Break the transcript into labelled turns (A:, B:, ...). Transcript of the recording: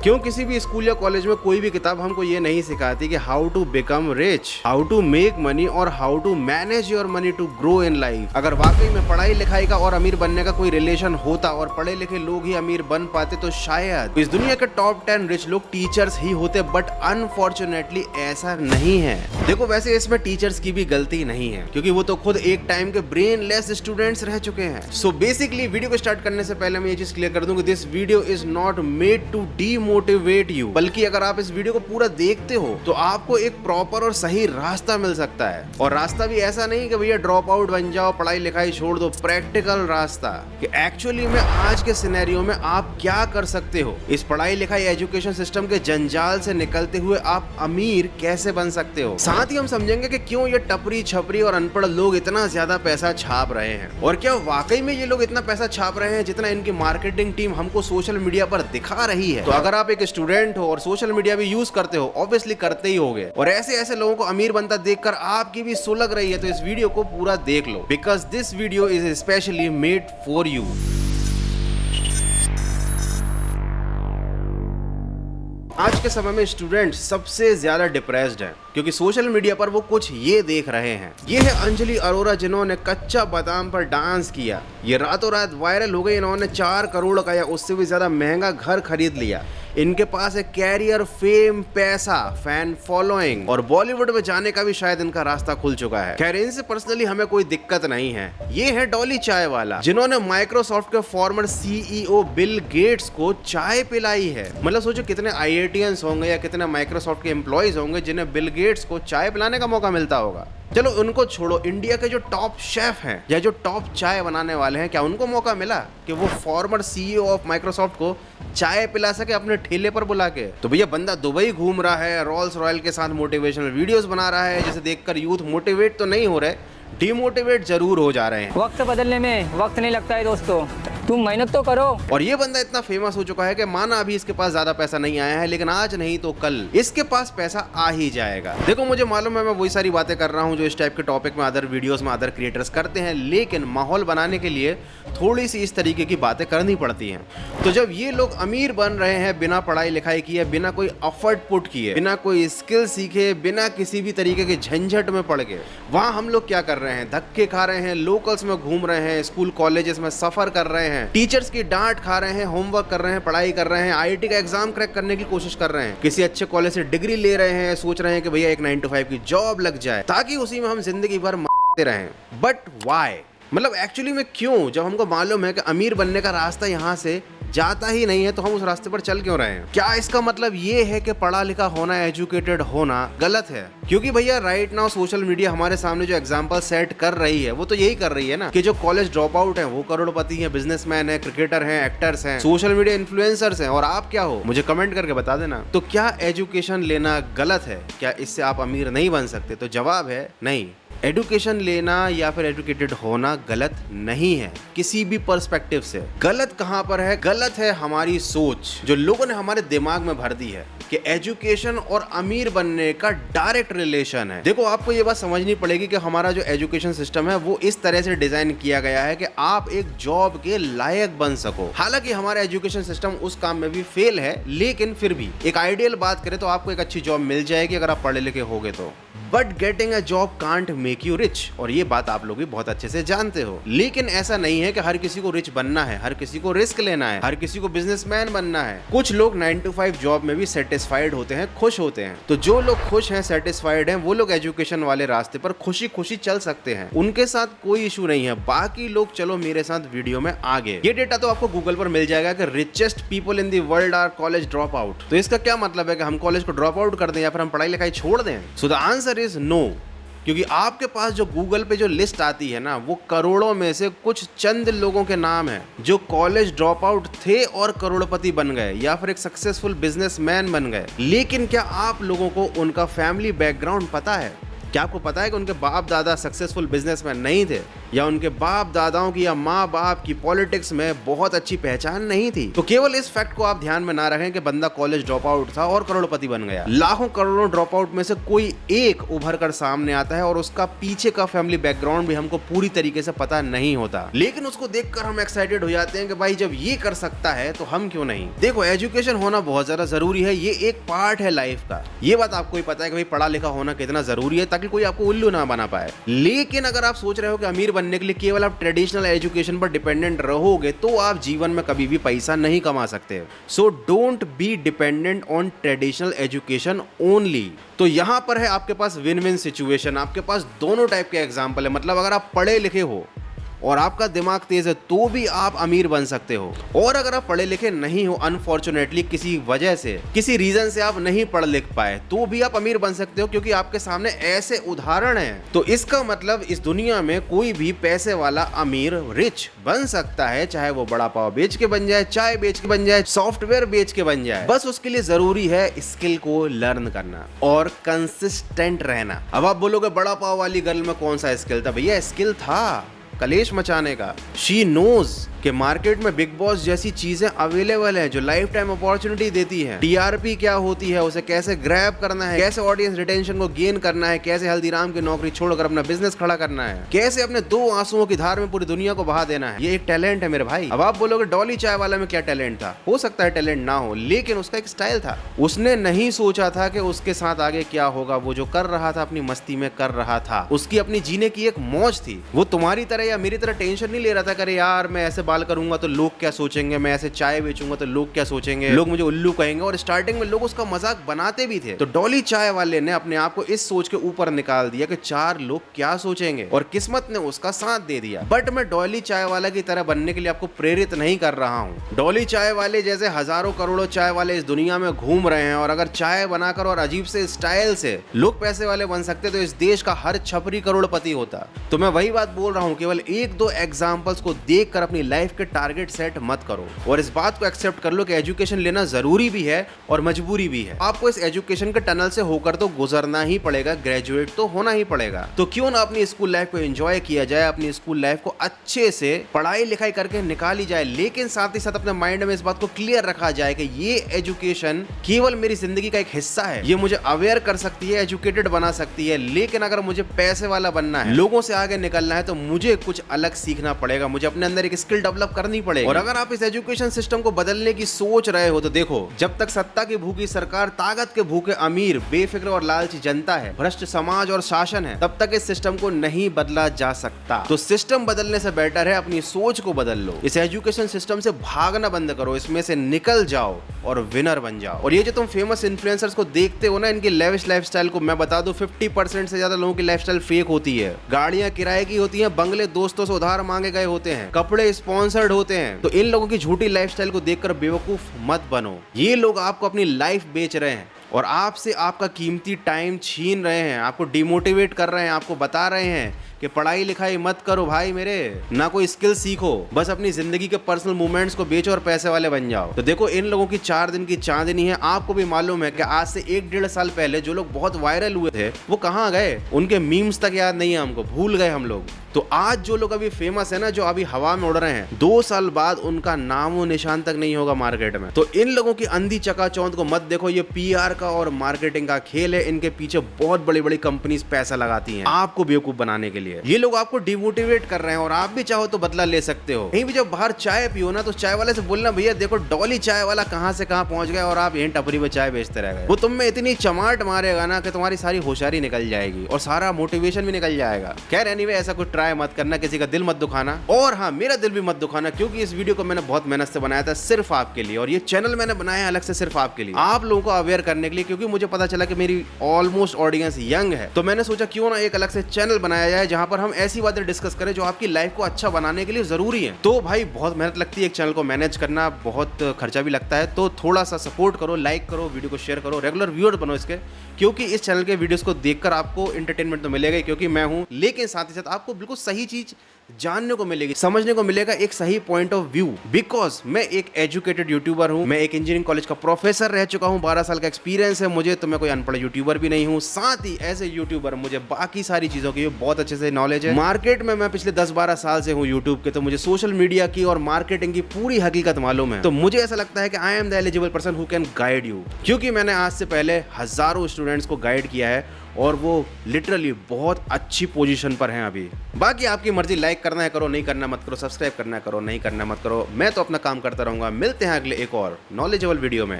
A: क्यों किसी भी स्कूल या कॉलेज में कोई भी किताब हमको ये नहीं सिखाती कि how to become rich, how to make money और how to manage your money to grow in life. अगर वाकई में पढ़ाई लिखाई का और अमीर बनने का कोई रिलेशन होता और पढ़े लिखे लोग ही अमीर बन पाते तो शायद इस दुनिया के टॉप 10 रिच लोग टीचर्स ही होते, बट अनफॉर्चुनेटली ऐसा नहीं है। देखो वैसे इसमें टीचर्स की भी गलती नहीं है, क्योंकि वो तो खुद एक टाइम के ब्रेनलेस स्टूडेंट्स रह चुके हैं। सो बेसिकली वीडियो को स्टार्ट करने से पहले मैं ये चीज क्लियर कर दूं कि this video is not made to demotivate you, बल्कि अगर आप इस वीडियो को पूरा देखते हो तो आपको एक प्रॉपर और सही रास्ता मिल सकता है। और रास्ता भी ऐसा नहीं कि भैया ड्रॉप आउट बन जाओ, पढ़ाई लिखाई छोड़ दो, प्रैक्टिकल रास्ता कि एक्चुअली में आज के सिनेरियो में आप क्या कर सकते हो। इस पढ़ाई लिखाई एजुकेशन सिस्टम के जंजाल से निकलते हुए आप अमीर कैसे बन सकते हो। साथ ही हम समझेंगे कि क्यों ये टपरी छपरी और अनपढ़ लोग इतना ज्यादा पैसा छाप रहे हैं, और क्या वाकई में ये लोग इतना पैसा छाप रहे हैं जितना इनकी मार्केटिंग टीम हमको सोशल मीडिया पर दिखा रही है। तो अगर आप एक स्टूडेंट हो और सोशल मीडिया भी यूज करते हो, ऑब्वियसली करते ही होगे, और ऐसे लोगों को अमीर बनता देखकर आपकी भी सुलग रही है, तो इस वीडियो को पूरा देख लो, because this video is specially made for you. आज के समय में स्टूडेंट सबसे ज्यादा डिप्रेस्ड हैं, क्योंकि सोशल मीडिया पर वो कुछ ये देख रहे हैं। ये है अंजलि अरोरा, जिन्होंने कच्चा बादाम पर डांस किया। ये रातों रात वायरल हो गई। इन्होंने 4 करोड़ का या उससे भी ज्यादा महंगा घर खरीद लिया। इनके पास है कैरियर, फेम, पैसा, फैन फॉलोइंग, और बॉलीवुड में जाने का भी शायद इनका रास्ता खुल चुका है। खैर इनसे पर्सनली हमें कोई दिक्कत नहीं है। ये है डॉली चाय वाला, जिन्होंने माइक्रोसॉफ्ट के फॉर्मर सीईओ बिल गेट्स को चाय पिलाई है। मतलब सोचो कितने IITians होंगे या कितने माइक्रोसॉफ्ट के एम्प्लॉइज होंगे जिन्हें बिल गेट्स को चाय पिलाने का मौका मिलता होगा। चलो उनको छोड़ो, इंडिया के जो टॉप शेफ हैं या जो टॉप चाय बनाने वाले हैं, क्या उनको मौका मिला कि वो फॉर्मर CEO ऑफ माइक्रोसॉफ्ट को चाय पिला सके अपने ठेले पर बुला के? तो भैया बंदा दुबई घूम रहा है, रोल्स रॉयल के साथ मोटिवेशनल वीडियोस बना रहा है, जिसे देखकर यूथ मोटिवेट तो नहीं हो रहे, डिमोटिवेट जरूर हो जा रहे हैं।
B: वक्त बदलने में वक्त नहीं लगता है दोस्तों, तुम मेहनत तो करो।
A: और ये बंदा इतना फेमस हो चुका है कि माना अभी इसके पास ज्यादा पैसा नहीं आया है, लेकिन आज नहीं तो कल इसके पास पैसा आ ही जाएगा। देखो मुझे मालूम है मैं वही सारी बातें कर रहा हूँ जो इस टाइप के टॉपिक में अदर वीडियोस में अदर क्रिएटर्स करते हैं, लेकिन माहौल बनाने के लिए थोड़ी सी इस तरीके की बातें करनी पड़ती हैं। तो जब ये लोग अमीर बन रहे हैं बिना पढ़ाई लिखाई किए, बिना कोई एफर्ट पुट किए, बिना कोई स्किल सीखे, बिना किसी भी तरीके के झंझट में पड़ के, वहाँ हम लोग क्या कर रहे हैं? धक्के खा रहे हैं, लोकल्स में घूम रहे हैं, स्कूल कॉलेजेस में सफर कर रहे हैं, टीचर्स की डांट खा रहे हैं, होमवर्क कर रहे हैं, पढ़ाई कर रहे हैं, IIT का एग्जाम क्रैक करने की कोशिश कर रहे हैं, किसी अच्छे कॉलेज से डिग्री ले रहे हैं, सोच रहे हैं कि भैया एक 9 to 5 की जॉब लग जाए ताकि उसी में हम जिंदगी भर मरते रहें। But why? मतलब एक्चुअली में क्यों? जब हमको मालूम है कि अमीर बनने का रास्ता यहाँ से जाता ही नहीं है, तो हम उस रास्ते पर चल क्यों रहे हैं? क्या इसका मतलब ये है कि पढ़ा लिखा होना, एजुकेटेड होना गलत है? क्योंकि भैया राइट नाउ सोशल मीडिया हमारे सामने जो एग्जांपल सेट कर रही है वो तो यही कर रही है ना, कि जो कॉलेज ड्रॉप आउट है वो करोड़पति हैं, बिजनेसमैन है, क्रिकेटर हैं, एक्टर्स हैं, सोशल मीडिया इन्फ्लुएंसर्स हैं, और आप क्या हो? मुझे कमेंट करके बता देना। तो क्या एजुकेशन लेना गलत है? क्या इससे आप अमीर नहीं बन सकते? तो जवाब है नहीं। एजुकेशन लेना या फिर एजुकेटेड होना गलत नहीं है किसी भी पर्सपेक्टिव से। गलत कहां पर है? गलत है हमारी सोच जो लोगों ने हमारे दिमाग में भर दी है कि एजुकेशन और अमीर बनने का डायरेक्ट रिलेशन है। देखो आपको ये बात समझनी पड़ेगी कि हमारा जो एजुकेशन सिस्टम है वो इस तरह से डिजाइन किया गया है कि आप एक जॉब के लायक बन सको। हालांकि हमारा एजुकेशन सिस्टम उस काम में भी फेल है, लेकिन फिर भी एक आइडियल बात करें तो आपको एक अच्छी जॉब मिल जाएगी अगर आप पढ़े लिखे होगे तो। But getting a job can't make you rich, और ये बात आप लोग भी बहुत अच्छे से जानते हो। लेकिन ऐसा नहीं है कि हर किसी को रिच बनना है, हर किसी को रिस्क लेना है, हर किसी को बिजनेसमैन बनना है। कुछ लोग 9 to 5 जॉब में भी सेटिस्फाइड होते हैं, खुश होते हैं। तो जो लोग खुश हैं, सेटिस्फाइड हैं, वो लोग एजुकेशन वाले रास्ते पर खुशी खुशी चल सकते हैं, उनके साथ कोई इशू नहीं है। बाकी लोग चलो मेरे साथ वीडियो में आगे। ये डेटा तो आपको गूगल पर मिल जाएगा कि richest people in the world are college drop out. तो इसका क्या मतलब है कि हम कॉलेज को ड्रॉप आउट कर दें या फिर हम पढ़ाई लिखाई छोड़ दें? So the answer is no. क्योंकि आपके पास जो गूगल पे जो लिस्ट आती है ना, वो करोड़ों में से कुछ चंद लोगों के नाम हैं जो कॉलेज ड्रॉप आउट थे और करोड़पति बन गए या फिर एक सक्सेसफुल बिजनेसमैन बन गए। लेकिन क्या आप लोगों को उनका फैमिली बैकग्राउंड पता है? क्या आपको पता है कि उनके बाप दादा सक्सेसफुल बिजनेसमैन नहीं थे? या उनके बाप दादाओं की या माँ बाप की पॉलिटिक्स में बहुत अच्छी पहचान नहीं थी। तो केवल इस फैक्ट को आप ध्यान में ना रखें कि बंदा कॉलेज ड्रॉप आउट था और करोड़पति बन गया। लाखों करोड़ों ड्रॉप आउट में से कोई एक उभर कर सामने आता है और उसका पीछे का फैमिली बैकग्राउंड भी हमको पूरी तरीके से पता नहीं होता, लेकिन उसको देखकर हम एक्साइटेड हो जाते हैं कि भाई जब ये कर सकता है तो हम क्यों नहीं। देखो, एजुकेशन होना बहुत ज्यादा जरूरी है, ये एक पार्ट है लाइफ का। ये बात आपको ही पता है कि भाई पढ़ा लिखा होना कितना जरूरी है ताकि कोई आपको उल्लू ना बना पाए। लेकिन अगर आप सोच रहे हो कि अमीर बनने के लिए केवल आप ट्रेडिशनल एजुकेशन पर डिपेंडेंट रहोगे तो आप जीवन में कभी भी पैसा नहीं कमा सकते। So don't be dependent on traditional education only. तो यहां पर है आपके पास विन विन सिचुएशन, आपके पास दोनों टाइप के एग्जाम्पल है। मतलब अगर आप पढ़े लिखे हो और आपका दिमाग तेज है तो भी आप अमीर बन सकते हो, और अगर आप पढ़े लिखे नहीं हो, अनफॉर्चुनेटली किसी वजह से, किसी रीजन से आप नहीं पढ़ लिख पाए, तो भी आप अमीर बन सकते हो, क्योंकि आपके सामने ऐसे उदाहरण हैं। तो इसका मतलब इस दुनिया में कोई भी पैसे वाला अमीर रिच बन सकता है, चाहे वो बड़ा पाव बेच के बन जाए, चाय बेच के बन जाए, सॉफ्टवेयर बेच के बन जाए। बस उसके लिए जरूरी है स्किल को लर्न करना और कंसिस्टेंट रहना। अब आप बोलोगे बड़ा पाव वाली गर्ल में कौन सा स्किल था? भैया स्किल था कलेश मचाने का। शी नोज कि मार्केट में बिग बॉस जैसी चीजें अवेलेबल है जो लाइफ टाइम अपॉर्चुनिटी देती है। टीआरपी क्या होती है, उसे कैसे ग्रैब करना है, कैसे ऑडियंस रिटेंशन को गेन करना है, कैसे हल्दीराम की नौकरी छोड़कर अपना बिजनेस खड़ा करना है, कैसे अपने 2 आंसुओं की धार में पूरी दुनिया को बहा देना है। ये एक टैलेंट है मेरे भाई। अब आप बोलोगे डॉली चाय वाला में क्या टैलेंट था? हो सकता है टैलेंट ना हो, लेकिन उसका एक स्टाइल था। उसने नहीं सोचा था कि उसके साथ आगे क्या होगा। वो जो कर रहा था अपनी मस्ती में कर रहा था, उसकी अपनी जीने की एक मौज थी। वो तुम्हारी तरह या मेरी तरह टेंशन नहीं ले रहा था करे यार मैं ऐसे बाल करूंगा तो लोग क्या सोचेंगे, मैं ऐसे चाय बेचूंगा तो लोग क्या सोचेंगे, लोग मुझे उल्लू कहेंगे। और स्टार्टिंग में लोग उसका मजाक बनाते भी थे। तो डॉली चाय वाले ने अपने आप को इस सोच के ऊपर निकाल दिया कि 4 लोग क्या सोचेंगे, और किस्मत ने उसका साथ दे दिया। बट मैं डॉली चाय वाला की तरह बनने के लिए आपको प्रेरित नहीं कर रहा हूँ। डॉली चाय वाले जैसे हजारों करोड़ों चाय वाले इस दुनिया में घूम रहे हैं, और अगर चाय बनाकर और अजीब से स्टाइल से लोग पैसे वाले बन सकते तो इस देश का हर छपरी करोड़पति होता। तो मैं वही बात बोल रहा हूँ, केवल 1-2 एग्जाम्पल्स को देखकर अपनी लाइफ के टारगेट सेट मत करो, और इस बात को एक्सेप्ट कर लो कि एजुकेशन लेना जरूरी भी है और मजबूरी भी है। आपको इस एजुकेशन के टनल से होकर तो गुजरना ही पड़ेगा, ग्रेजुएट तो होना ही पड़ेगा। तो क्यों ना अपनी स्कूल लाइफ को एंजॉय किया जाए, अपनी स्कूल लाइफ को अच्छे से पढ़ाई लिखाई करके निकाली जाए, लेकिन साथ ही साथ अपने माइंड में इस बात को क्लियर रखा जाए कि ये एजुकेशन केवल मेरी जिंदगी का एक हिस्सा है। ये मुझे अवेयर कर सकती है, एजुकेटेड बना सकती है, लेकिन अगर मुझे पैसे वाला बनना है, लोगों से आगे निकलना है, तो मुझे कुछ अलग सीखना पड़ेगा, मुझे अपने अंदर एक स्किल डेवलप करनी पड़ेगी। और अगर आप इस एजुकेशन सिस्टम को बदलने की सोच रहे हो तो देखो, जब तक सत्ता की भूखी सरकार, ताकत के भूखे अमीर, बेफिक्र और लालची जनता है, भ्रष्ट समाज और शासन है, तब तक इस सिस्टम को नहीं बदला जा सकता। तो सिस्टम बदलने से बेटर है अपनी सोच को बदल लो। इस एजुकेशन सिस्टम से भागना बंद करो, इसमें से निकल जाओ और विनर बन जाओ। और ये जो तुम फेमस इन्फ्लुएंसर्स को देखते हो ना, इनकी लेविश लाइफस्टाइल को मैं बता दूं, 50% से ज्यादा लोगों की लाइफस्टाइल फेक होती है। गाड़ियां किराए की होती हैं, बंगले दोस्तों से उधार मांगे गए होते हैं, कपड़े स्पॉन्सर्ड होते हैं। तो इन लोगों की झूठी लाइफस्टाइल को देखकर बेवकूफ मत बनो। ये लोग आपको अपनी लाइफ बेच रहे हैं और आपसे आपका कीमती टाइम छीन रहे हैं, आपको डिमोटिवेट कर रहे हैं, आपको बता रहे हैं कि पढ़ाई लिखाई मत करो भाई मेरे, ना कोई स्किल सीखो, बस अपनी जिंदगी के पर्सनल मूवमेंट्स को बेचो और पैसे वाले बन जाओ। तो देखो, इन लोगों की 4 दिन की चांदनी है। आपको भी मालूम है कि आज से 1-1.5 साल पहले जो लोग बहुत वायरल हुए थे वो कहाँ गए? उनके मीम्स तक याद नहीं है हमको, भूल गए हम लोग। तो आज जो लोग अभी फेमस है ना, जो अभी हवा में उड़ रहे हैं, 2 साल बाद उनका नाम और निशान तक नहीं होगा मार्केट में। तो इन लोगों की अंधी चकाचौंध को मत देखो, ये पीआर का और मार्केटिंग का खेल है। इनके पीछे बहुत बड़ी बड़ी कंपनीज पैसा लगाती हैं आपको बेवकूफ बनाने के लिए। ये लोग आपको डिमोटिवेट कर रहे हैं और आप भी चाहो तो बदला ले सकते हो। कहीं भी जब बाहर चाय पियो ना, तो चाय वाले से बोलना, भैया देखो डॉली चाय वाला कहां से कहां पहुंच गया और आप यहीं टपरी पे चाय बेचते रह गए। वो तुम में इतनी चमाट मारेगा ना कि तुम्हारी सारी होशियारी निकल जाएगी और सारा मोटिवेशन भी निकल जाएगा। खैर एनीवे, ऐसा कुछ ट्राई मत करना, किसी का दिल मत दुखाना, और हाँ, मेरा दिल भी मत दुखाना, क्योंकि इस वीडियो को मैंने बहुत मेहनत से बनाया था सिर्फ आपके लिए, और ये चैनल मैंने बनाया है अलग से सिर्फ आपके लिए, आप लोगों को अवेयर करने के लिए, क्योंकि मुझे पता चला कि मेरी ऑलमोस्ट ऑडियंस यंग है। तो मैंने सोचा क्यों ना एक अलग से चैनल बनाया जाए जहां पर हम ऐसी बातें डिस्कस करें जो आपकी लाइफ को अच्छा बनाने के लिए जरूरी है। तो भाई बहुत मेहनत लगती है एक चैनल को मैनेज करना, बहुत खर्चा भी लगता है, तो थोड़ा सा सपोर्ट करो, लाइक करो, वीडियो को शेयर करो, रेगुलर व्यूअर बनो इसके, क्योंकि इस चैनल के वीडियोस को देखकर आपको एंटरटेनमेंट तो मिलेगा, क्योंकि मैं हूं, लेकिन साथ ही साथ आपको बिल्कुल सही चीज जानने को मिलेगी, समझने को मिलेगा एक सही पॉइंट ऑफ व्यू। बिकॉज मैं एक एजुकेटेड यूट्यूबर हूँ, मैं एक इंजीनियरिंग कॉलेज का प्रोफेसर रह चुका हूँ, 12 साल का एक्सपीरियंस है मुझे, तो मैं कोई अनपढ़ यूट्यूबर भी नहीं हूँ। साथ ही एज ए यूट्यूबर मुझे बाकी सारी चीजों की बहुत अच्छे से नॉलेज है। मार्केट में मैं पिछले 10-12 साल से हूँ यूट्यूब के, तो मुझे सोशल मीडिया की और मार्केटिंग की पूरी हकीकत मालूम है। तो मुझे ऐसा लगता है कि I am the eligible person who can guide you, क्योंकि मैंने आज से पहले हजारों स्टूडेंट्स को गाइड किया है और वो लिटरली बहुत अच्छी पोजीशन पर हैं अभी। बाकी आपकी मर्जी, लाइक करना है करो, नहीं करना मत करो, सब्सक्राइब करना है करो, नहीं करना मत करो। मैं तो अपना काम करता रहूंगा। मिलते हैं अगले एक और नॉलेजेबल वीडियो में।